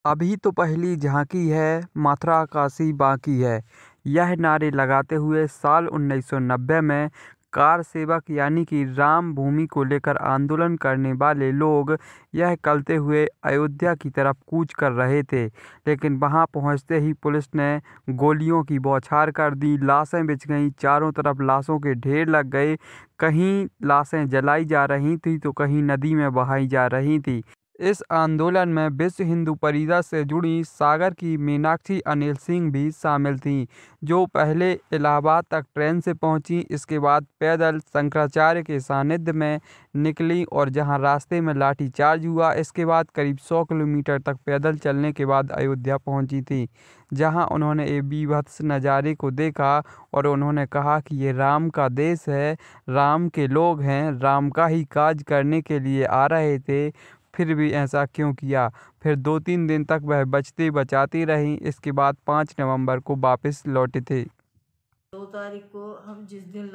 अभी तो पहली झांकी है, मथुरा काशी बाकी है। यह नारे लगाते हुए साल 1990 में कार सेवक यानी कि राम भूमि को लेकर आंदोलन करने वाले लोग यह करते हुए अयोध्या की तरफ कूच कर रहे थे। लेकिन वहां पहुंचते ही पुलिस ने गोलियों की बौछार कर दी। लाशें बिछ गईं, चारों तरफ लाशों के ढेर लग गए। कहीं लाशें जलाई जा रही थी तो कहीं नदी में बहाई जा रही थी। इस आंदोलन में विश्व हिंदू परिषद से जुड़ी सागर की मीनाक्षी अनिल सिंह भी शामिल थीं, जो पहले इलाहाबाद तक ट्रेन से पहुंची। इसके बाद पैदल शंकराचार्य के सानिध्य में निकली और जहां रास्ते में लाठीचार्ज हुआ। इसके बाद करीब 100 किलोमीटर तक पैदल चलने के बाद अयोध्या पहुंची थी, जहां उन्होंने ये बीभत्स नज़ारे को देखा और उन्होंने कहा कि ये राम का देश है, राम के लोग हैं, राम का ही काज करने के लिए आ रहे थे, फिर भी ऐसा क्यों किया। फिर 2-3 दिन तक वह बचती बचाती रहीं। इसके बाद 5 नवंबर को वापस लौटे थे। 2 तारीख को हम जिस दिन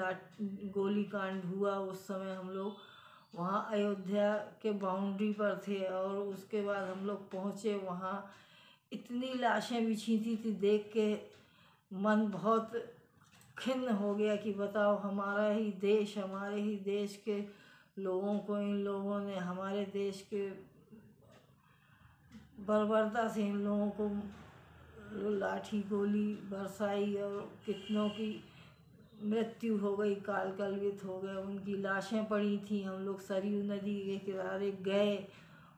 गोली कांड हुआ उस समय हम लोग वहाँ अयोध्या के बाउंड्री पर थे और उसके बाद हम लोग पहुँचे वहाँ। इतनी लाशें बिछी थी देख के मन बहुत खिन्न हो गया कि बताओ, हमारे ही देश के लोगों को इन लोगों ने हमारे देश के बर्बरता से इन लोगों को लाठी गोली बरसाई और कितनों की मृत्यु हो गई, काल कलवित हो गए। उनकी लाशें पड़ी थी। हम लोग सरयू नदी के किनारे गए,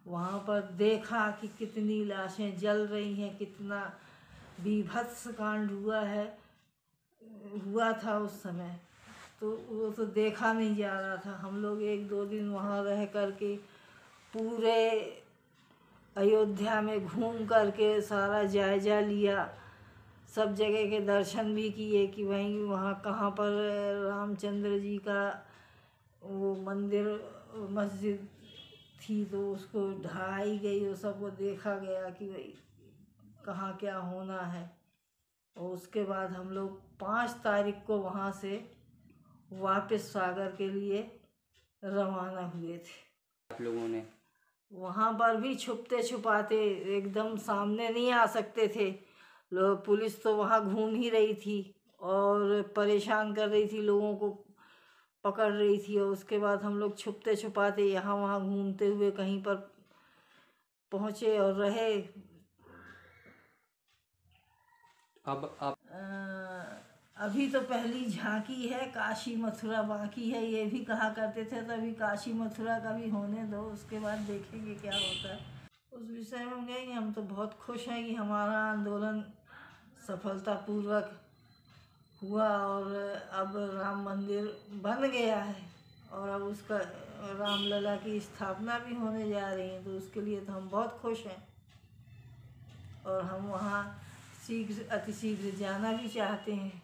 वहाँ पर देखा कि कितनी लाशें जल रही हैं, कितना बीभत्स कांड हुआ था उस समय। तो वो तो देखा नहीं जा रहा था। हम लोग 1-2 दिन वहाँ रह करके पूरे अयोध्या में घूम करके सारा जायजा लिया, सब जगह के दर्शन भी किए कि वहीं वहाँ कहाँ पर रामचंद्र जी का वो मस्जिद थी तो उसको ढाई गई, वो सबको देखा गया कि भाई कहाँ क्या होना है। और उसके बाद हम लोग 5 तारीख को वहाँ से वापस सागर के लिए रवाना हुए थे। आप लोगों ने वहाँ पर भी छुपते छुपाते, एकदम सामने नहीं आ सकते थे लोग। पुलिस तो वहाँ घूम ही रही थी और परेशान कर रही थी, लोगों को पकड़ रही थी। और उसके बाद हम लोग छुपते छुपाते यहाँ वहाँ घूमते हुए कहीं पर पहुँचे और रहे। अब आप अभी तो पहली झांकी है, काशी मथुरा बाकी है, ये भी कहा करते थे। तो अभी काशी मथुरा का भी होने दो, उसके बाद देखेंगे क्या होता है। उस विषय में कहेंगे हम तो बहुत खुश हैं कि हमारा आंदोलन सफलतापूर्वक हुआ और अब राम मंदिर बन गया है और अब उसका रामलला की स्थापना भी होने जा रही है। तो उसके लिए तो हम बहुत खुश हैं और हम वहाँ अतिशीघ्र जाना भी चाहते हैं।